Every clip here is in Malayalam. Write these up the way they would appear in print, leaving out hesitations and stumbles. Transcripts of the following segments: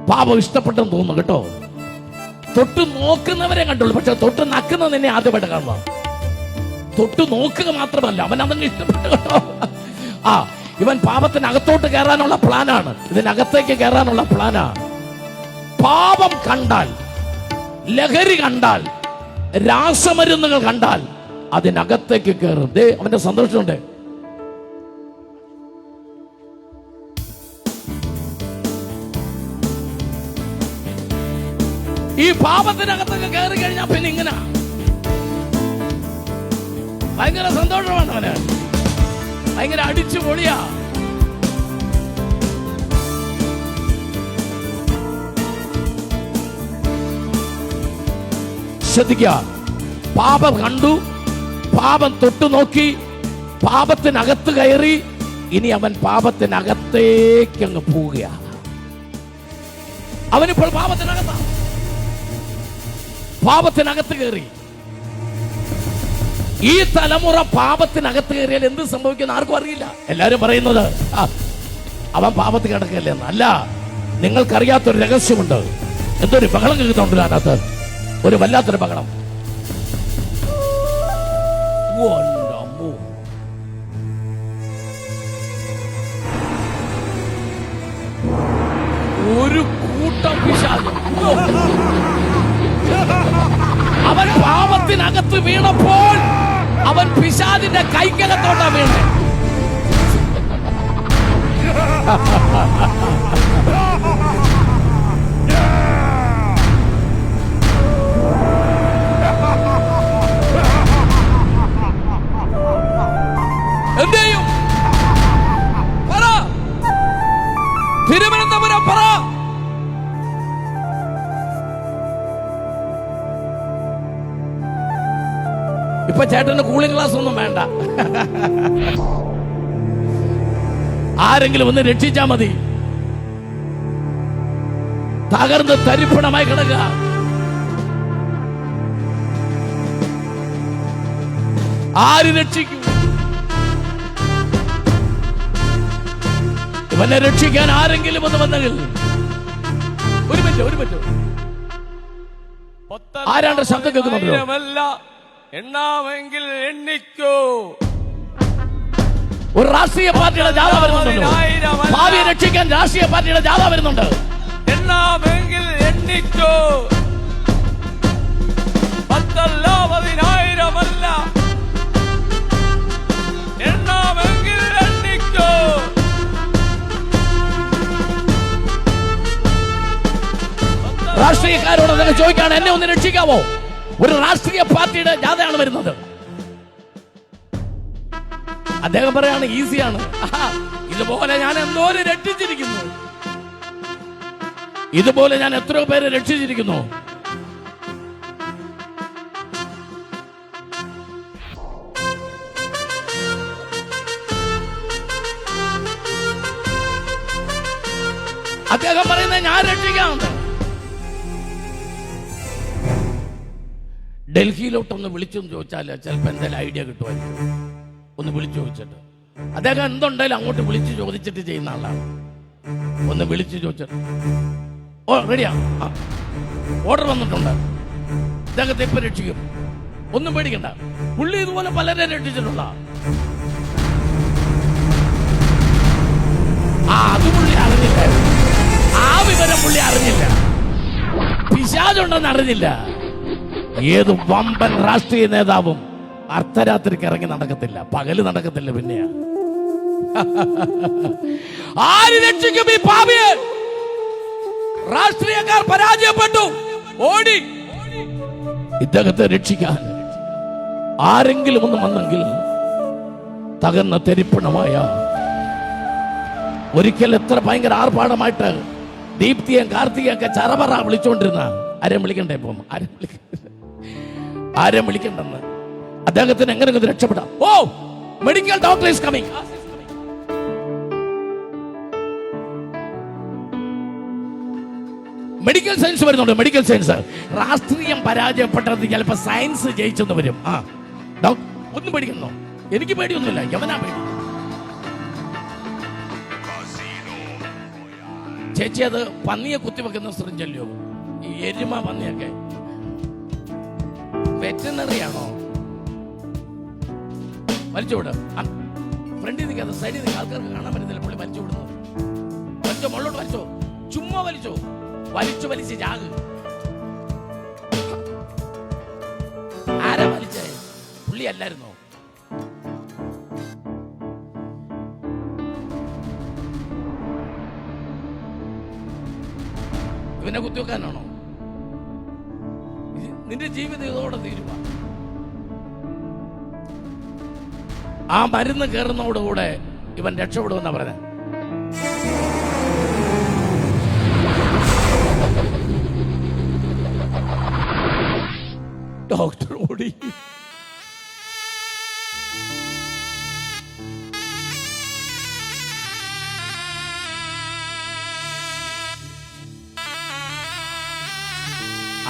പാപം ഇഷ്ടപ്പെട്ടെന്ന് തോന്നുന്നു കേട്ടോ. തൊട്ട് നോക്കുന്നവരെ കണ്ടുള്ളൂ, പക്ഷെ തൊട്ട് നക്കുന്നത് നിന്നെ ആദ്യമായിട്ട് കാണുക. തൊട്ട് നോക്കുക മാത്രമല്ല, അവൻ അതങ്ങ് ഇഷ്ടപ്പെട്ടു കേട്ടോ. ഇവൻ പാപത്തിനകത്തോട്ട് കയറാനുള്ള പ്ലാനാണ്, ഇതിനകത്തേക്ക് കയറാനുള്ള പ്ലാനാണ്. പാപം കണ്ടാൽ, ലഹരി കണ്ടാൽ, രാസമരുന്നുകൾ കണ്ടാൽ അതിനകത്തേക്ക് കയറും. അവന്റെ സന്തോഷമുണ്ട്. ഈ പാപത്തിനകത്തൊക്കെ കയറി കഴിഞ്ഞാൽ പിന്നെ ഇങ്ങനെ ഭയങ്കര സന്തോഷമാണ് അവന്, ഭയങ്കര അടിച്ചു പൊളിയാ. ശ്രദ്ധിക്കുക, പാപം കണ്ടു, പാപം തൊട്ടു നോക്കി, പാപത്തിനകത്ത് കയറി, ഇനി അവൻ പാപത്തിനകത്തേക്ക് അങ്ങ് പോവുകയാണ്. അവനിപ്പോൾ പാപത്തിനകത്താണ്, പാപത്തിനകത്ത് കയറി. ഈ തലമുറ പാപത്തിനകത്ത് കയറിയാൽ എന്ത് സംഭവിക്കുന്ന ആർക്കും അറിയില്ല. എല്ലാരും പറയുന്നത് അവൻ പാപത്തിൽ കിടക്കല്ലേ എന്ന്. അല്ല, നിങ്ങൾക്കറിയാത്തൊരു രഹസ്യമുണ്ട്. എന്തൊരു ബഹളം കേൾക്കുന്നുണ്ടല്ലോ അതിനകത്ത്, ഒരു വല്ലാത്തൊരു ബഹളം. ഒരു കൂട്ടം പിശാച്. അവൻ പാപത്തിനകത്ത് വീണപ്പോൾ അവൻ പിശാചിന്റെ കൈക്കകത്തോട്ടാ വീണേ. എന്തെയും പറ, തിരുവനന്തപുരം പറ. ഇപ്പൊ ചേട്ടന് കൂളിംഗ് ഗ്ലാസ് ഒന്നും വേണ്ട, ആരെങ്കിലും ഒന്ന് രക്ഷിച്ചാ മതി. തകർന്ന് തരിപ്പണമായി കിടക്കുക. ആര് രക്ഷിക്കും? ഇവനെ രക്ഷിക്കാൻ ആരെങ്കിലും ഒന്ന് വന്നെങ്കിൽ. ഒരു മിനിറ്റ്, ആരാണ്ട് ശബ്ദം കേൾക്കുന്നുണ്ടല്ലോ. എണ്ണാമെങ്കിൽ എണ്ണിക്കോ. ഒരു രാഷ്ട്രീയ പാർട്ടിയുടെ ജാഥ വരുന്നുണ്ടല്ലോ, ഭാവിയെ രക്ഷിക്കാൻ രാഷ്ട്രീയ പാർട്ടിയുടെ ജാഥ വരുന്നുണ്ട്. എണ്ണാമെങ്കിൽ എണ്ണിക്കോ. 10,000 10,000 എണ്ണാമെങ്കിൽ എണ്ണിക്കോ. രാഷ്ട്രീയക്കാരോട് നിങ്ങൾ ചോദിക്കാണ്, എന്നെ ഒന്ന് രക്ഷിക്കാവോ? ഒരു രാഷ്ട്രീയ പാർട്ടിയുടെ ജാഥയാണ് വരുന്നത്. അദ്ദേഹം പറയാണ് ഈസിയാണ്, ഇതുപോലെ ഞാൻ എന്തോരം രക്ഷിച്ചിരിക്കുന്നു, ഇതുപോലെ ഞാൻ എത്രയോ പേരെ രക്ഷിച്ചിരിക്കുന്നു. അദ്ദേഹം പറയുന്നത് ഞാൻ രക്ഷിക്കാറുണ്ട്. ഡൽഹിയിലോട്ടൊന്ന് വിളിച്ചെന്ന് ചോദിച്ചാൽ ചിലപ്പോൾ എന്തെങ്കിലും ഐഡിയ കിട്ടുമായിരിക്കും. ഒന്ന് വിളിച്ചു ചോദിച്ചിട്ട്, അദ്ദേഹം എന്തുണ്ടായാലും അങ്ങോട്ട് വിളിച്ചു ചോദിച്ചിട്ട് ചെയ്യുന്ന ആളാണ്. ഒന്ന് വിളിച്ചു ചോദിച്ചിട്ട്, ഓ റെഡിയാ, ഓർഡർ വന്നിട്ടുണ്ട്, അദ്ദേഹത്തെ ഇപ്പൊ രക്ഷിക്കും, ഒന്നും പേടിക്കണ്ട. പുള്ളി ഇതുപോലെ പലരെ രക്ഷിച്ചിട്ടുള്ള അത് പുള്ളി അറിഞ്ഞില്ല, ആ വിവരം പുള്ളി അറിഞ്ഞില്ല, പിശാചുണ്ടെന്ന് അറിഞ്ഞില്ല. ഏത് വമ്പൻ രാഷ്ട്രീയ നേതാവും അർദ്ധരാത്രിക്ക് ഇറങ്ങി നടക്കത്തില്ല, പകല് നടക്കത്തില്ല. പിന്നെയാ ആര് രക്ഷിക്കും ഈ പാപിയെ? രാഷ്ട്രീയക്കാർ പരാജയപ്പെട്ടു, ഓടി. ഇദ്ദേഹത്തെ രക്ഷിക്കാൻ ആരെങ്കിലും ഒന്ന് വന്നെങ്കിൽ തകർന്ന തെരിപ്പണമായ. ഒരിക്കൽ എത്ര ഭയങ്കര ആർഭാടമായിട്ട് ദീപ്തിയും കാർത്തികയൊക്കെ ചറപറ വിളിച്ചോണ്ടിരുന്ന, ആരെയും വിളിക്കണ്ടേ? ഇപ്പം ആരെയും വിളിക്കണ്ടെന്ന്. അദ്ദേഹത്തിന് എങ്ങനെ രക്ഷപ്പെടാം? ഓ, medical doctor is coming. Medical science വരുന്നുണ്ട്, മെഡിക്കൽ സയൻസ്. രാഷ്ട്രീയം പരാജയപ്പെട്ടത് ചിലപ്പോ സയൻസ് ജയിച്ചെന്ന് വരും. ഒന്നും പേടിക്കുന്നോ? എനിക്ക് പേടിയൊന്നുമില്ല, യവനാ പേടി. ചേച്ചി അത് പന്നിയെ കുത്തിവെക്കുന്ന സിറിഞ്ചല്ലോ, ഈ എരുമ പന്നിയൊക്കെ. വെറ്ററിനറി ആണോ? വലിച്ചുവിടും. ഫ്രണ്ടിൽ നിൽക്കാതെ സൈഡിൽ നിൽക്കുക, ആൾക്കാർക്ക് കാണാൻ പറ്റുന്നില്ല പുള്ളി വലിച്ചു വിടുന്നത്. വലിച്ചോ, മുകളിലോട്ട് വലിച്ചോ, ചുമ്മാ വലിച്ചോ, വലിച്ച് ജാഗ്. ആരാ വലിച്ചേ? പുള്ളി അല്ലായിരുന്നോ? ഇവനെ കുത്തിവെക്കാനാണോ? നിന്റെ ജീവിതം ഇതോടെ തീരുവ. ആ മരുന്ന് കയറുന്നതോടുകൂടെ ഇവൻ രക്ഷപ്പെടുമെന്നാ പറഞ്ഞത്. ഡോക്ടർ ഓടി.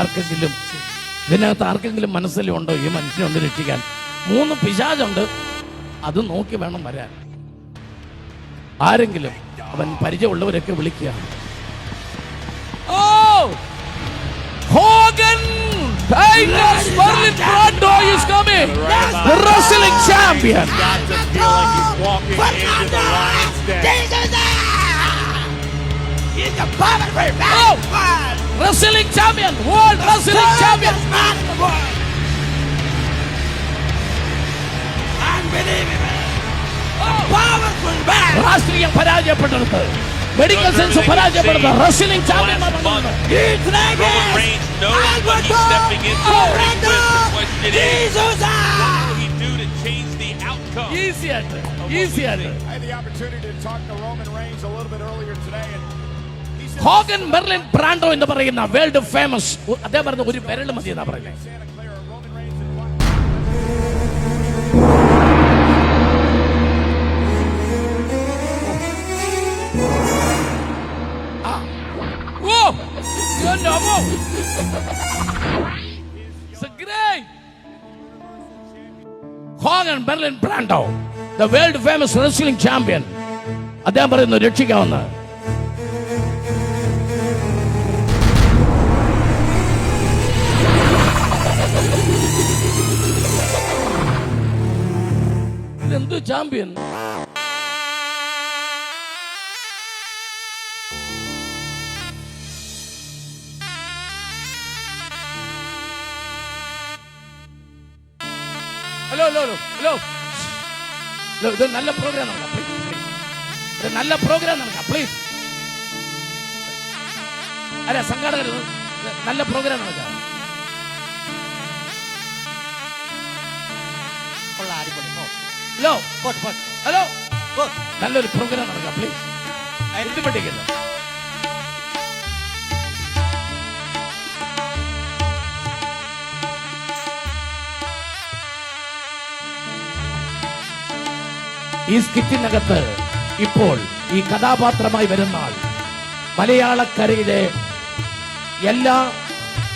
ആർക്കെങ്കിലും ഇതിനകത്ത് ആർക്കെങ്കിലും മനസ്സിലുണ്ടോ ഈ മനുഷ്യനെ ഒന്ന് രക്ഷിക്കാൻ? 3 പിശാചുണ്ട്, അത് നോക്കി വേണം വരാൻ. ആരെങ്കിലും അവൻ പരിചയമുള്ളവരൊക്കെ വിളിക്കുക. Hogan Tigers Merlin Brando is coming, the wrestling champion. Got to feel like he's walking into the lion's den. He's the powerful man. Oh, wrestling champion, world wrestling champion. Man in the world. Unbelievable. Powerful man. രാഷ്ട്രീയം പരാജയപ്പെട്ടത്, മെഡിക്കൽ സയൻസ് പരാജയപ്പെടുന്നത്, wrestling champion. He's ready. Roman Reigns knows what he's stepping into. The question is, what will he do to change the outcome? Easy ആയിട്ട്. I had the opportunity to talk to Roman Reigns a little bit earlier today, and he said Hogan Merlin Brando എന്ന് പറയുന്ന വേൾഡ് ഫേമസ്, അദ്ദേഹം പറഞ്ഞ ഒരു വിരൽ മതി എന്നാ പറയുന്നത്. Santa Clara, Roman Reigns Whoa! You know, it's great. Hogan Merlin Brando, the world famous wrestling champion. അദ്ദേഹം പറയുന്നു രക്ഷിക്കാവുന്ന. ഇതെന്ത് ചാമ്പ്യൻ? ഹലോ ഇത് നല്ല പ്രോഗ്രാം നടക്കാം, പ്ലീസ്. നല്ല പ്രോഗ്രാം നടക്കാം, പ്ലീസ്. അല്ല, സംഘാടകർ നല്ല പ്രോഗ്രാം നടക്കാം. ഹലോ, നല്ലൊരു പ്രോഗ്രാം നടക്കാം, പ്ലീസ്. ബുദ്ധിമുട്ടിക്കില്ല. ഈ സ്കിറ്റിനകത്ത് ഇപ്പോൾ ഈ കഥാപാത്രമായി വരുന്ന ആൾ മലയാളക്കരയിലെ എല്ലാ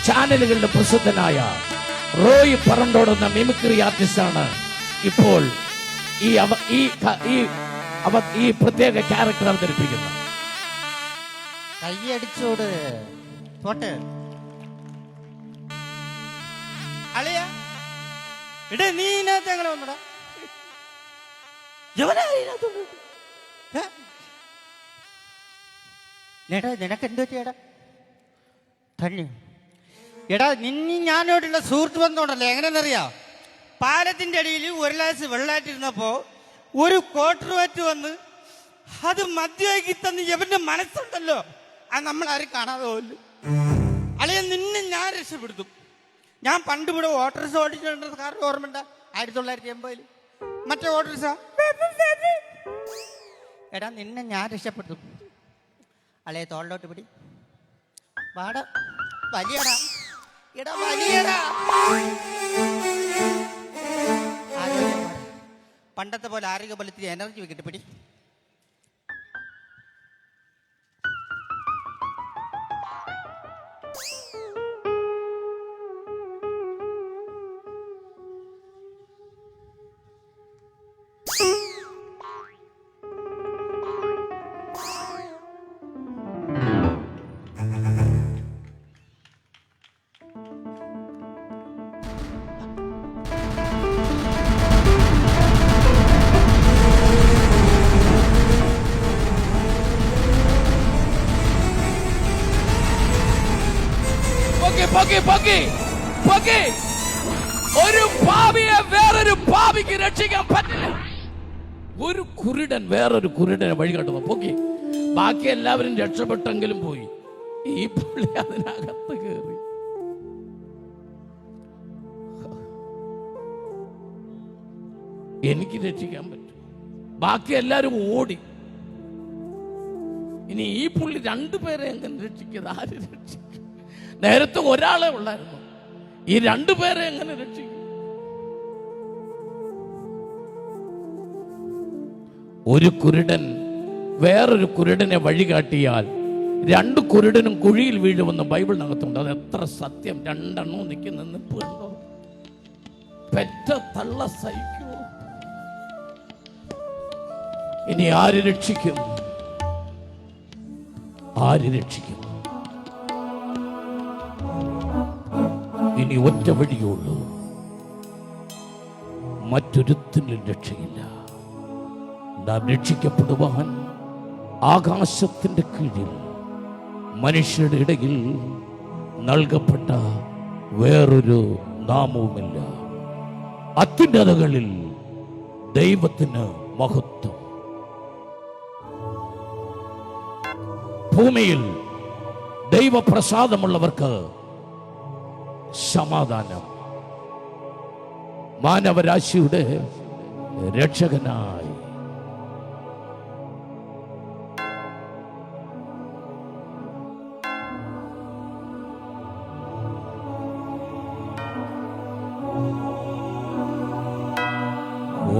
ചാനലുകളിലും പ്രസിദ്ധനായ റോയ് പറണ്ടോട് എന്ന മിമിക്രി ആർട്ടിസ്റ്റാണ് ഇപ്പോൾ ഈ പ്രത്യേക ക്യാരക്ടർ അവതരിപ്പിക്കുന്നത്. കയ്യടിച്ചോട് പോട്ടെ അളിയ ഇടേ, നീ ഇതിനകത്ത് എങ്ങനെ വന്നടാ? നിനക്ക് എന്ത് പറ്റിയടാ? തന്നെ എടാ, ഞാനോടുള്ള സുഹൃത്ത് ബന്ധമുണ്ടല്ലോ, എങ്ങനെയെന്നറിയാം? പാലത്തിന്റെ അടിയിൽ ഒരു ഗ്ലാസ് വെള്ളമായിട്ടിരുന്നപ്പോ ഒരു കോട്ടറുമായിട്ട് വന്ന് അത് മദ്യമാക്കി തന്ന് എവന്റെ മനസ്സുണ്ടല്ലോ, അത് നമ്മളാരും കാണാതെ പോലും. അളിയ, നിന്നെ ഞാൻ രക്ഷപ്പെടുത്തും. ഞാൻ പണ്ട് ഇവിടെ ഓട്ടോറിക്ഷ ഓടിച്ചിട്ടുണ്ട്, കാരണം ഓർമ്മയുണ്ട? 1980 മറ്റേ ഓട്ടോറിക്ഷ. എടാ, നിന്നെ ഞാൻ രക്ഷപ്പെടുത്തും. അളിയെ തോളിലോട്ട് പിടി, പാട വലിയടാ. എടാ വലിയടാ, പണ്ടത്തെ പോലെ ആരോഗ്യ ബലത്തിൽ എനർജി വെക്കിട്ട് പിടി. പൊക്കി. ഒരു പാപിയെ വേറൊരു പാപിക്ക് രക്ഷിക്കാൻ പറ്റില്ല. ഒരു കുരുടൻ വേറൊരു കുരുടനെ വഴി കാട്ടുന്നു. പൊക്കി. ബാക്കി എല്ലാവരും രക്ഷപ്പെട്ടെങ്കിലും പോയി. ഈ പുള്ളി അതിനകത്ത് കയറി. എനിക്ക് രക്ഷിക്കാൻ പറ്റും. ബാക്കി എല്ലാവരും ഓടി. ഇനി ഈ പുള്ളി രണ്ടുപേരെ എങ്ങനെ രക്ഷിക്കുന്നത്? ആര് രക്ഷിക്കും? നേരത്തെ ഒരാളെ ഉള്ളായിരുന്നു. ഈ രണ്ടുപേരെ എങ്ങനെ രക്ഷിക്കും? ഒരു കുരുടൻ വേറൊരു കുരുടനെ വഴികാട്ടിയാൽ രണ്ട് കുരുടനും കുഴിയിൽ വീഴുമെന്ന് ബൈബിളിനകത്തുണ്ട്. അത് എത്ര സത്യം! രണ്ടെണ്ണവും നിൽക്കുന്ന നിപ്പ് കണ്ടോ? പെറ്റ തള്ള സഹിക്കുമോ? ഇനി ആര് രക്ഷിക്കും? ആര് രക്ഷിക്കും? ഇനി ഒറ്റ വഴിയുള്ളൂ. മറ്റൊരുത്തിനും രക്ഷയില്ല. നാം രക്ഷിക്കപ്പെടുവാൻ ആകാശത്തിന്റെ കീഴിൽ മനുഷ്യരുടെ ഇടയിൽ നൽകപ്പെട്ട വേറൊരു നാമവുമില്ല. അത്യുന്നതകളിൽ ദൈവത്തിന് മഹത്വം, ഭൂമിയിൽ ദൈവപ്രസാദമുള്ളവർക്ക് സമാധാനം. മാനവരാശിയുടെ രക്ഷകനായി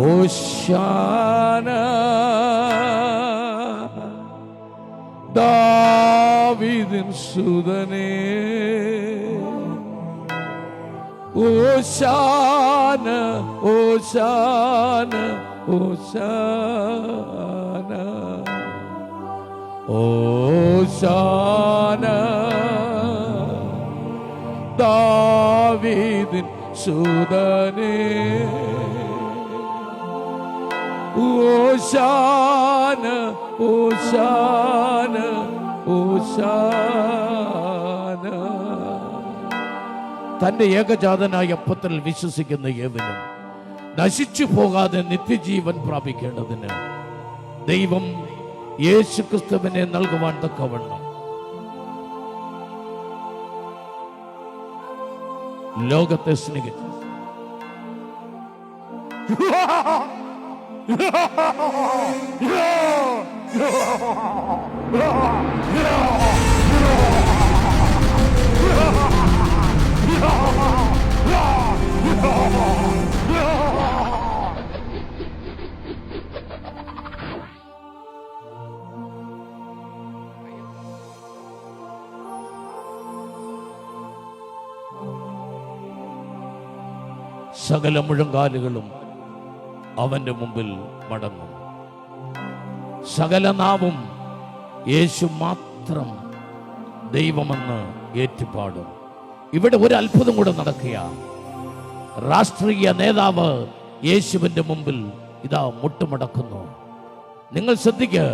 ഓശാന ദാവീദിൻ സുതനേ, ഓശാന ഓശാന ഓശാന ഓശാന ദാവീദിൻ സുതനേ, ഓശാന ഓശാന ഓശാന. തന്റെ ഏകജാതനായ പുത്രനിൽ വിശ്വസിക്കുന്ന ഏവനും നശിച്ചു പോകാതെ നിത്യജീവൻ പ്രാപിക്കേണ്ടതിന് ദൈവം യേശുക്രിസ്തുവിനെ നൽകുവാൻ തക്കവണ്ണം ലോകത്തെ സ്നേഹിച്ചു. സകല മുഴങ്കാലുകളും അവന്റെ മുമ്പിൽ മടങ്ങും. സകല നാവും യേശു മാത്രം ദൈവമെന്ന് ഏറ്റുപാടും. ഇവിടെ ഒരു അത്ഭുതം കൂടെ നടക്കുക. രാഷ്ട്രീയ നേതാവ് യേശുവിന്റെ മുമ്പിൽ ഇതാ മുട്ടുമടക്കുന്നു. നിങ്ങൾ ശ്രദ്ധിക്കുക.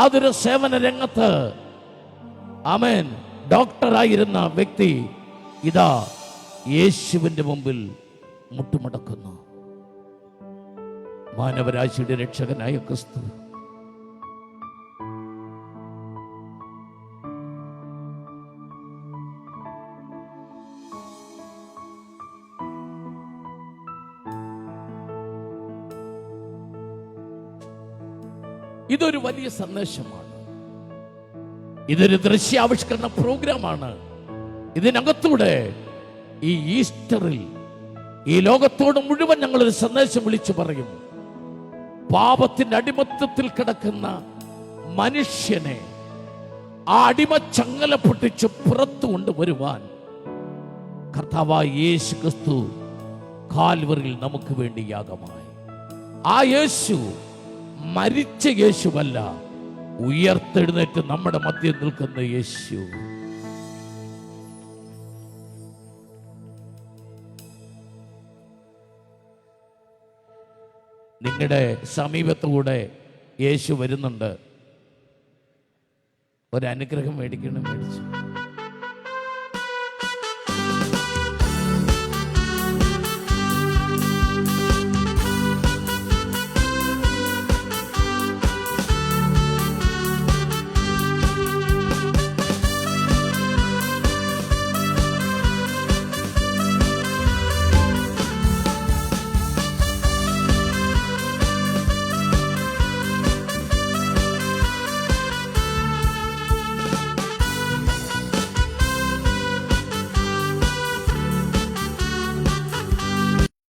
ആതുര സേവന രംഗത്ത് ആമേൻ ഡോക്ടറായിരുന്ന വ്യക്തി ഇതാ യേശുവിന്റെ മുമ്പിൽ മുട്ടുമടക്കുന്നു. മാനവരാശിയുടെ രക്ഷകനായ ക്രിസ്തു ഇതൊരു വലിയ സന്ദേശമാണ്. ഇതൊരു ദൃശ്യാവിഷ്കരണ പ്രോഗ്രാമാണ്. ഇതിനകത്തൂടെ ഈ ഈസ്റ്ററിൽ ഈ ലോകത്തോട് മുഴുവൻ ഞങ്ങളൊരു സന്ദേശം വിളിച്ചു പറയും. പാപത്തിന്റെ അടിമത്തത്തിൽ കിടക്കുന്ന മനുഷ്യനെ ആ അടിമ ചങ്ങല പൊട്ടിച്ച് പുറത്തു കൊണ്ടുവരുവാൻ കർത്താവായ യേശു ക്രിസ്തു കാൽവറിയിൽ നമുക്ക് വേണ്ടി യാഗമായി. ആ യേശു മരിച്ച യേശുവല്ല, ഉയർത്തെഴുന്നേറ്റ് നമ്മുടെ മധ്യം നിൽക്കുന്ന യേശു. നിങ്ങളുടെ സമീപത്തുകൂടെ യേശു വരുന്നുണ്ട്. ഒരനുഗ്രഹം മേടിക്കണം, മേടിച്ചു.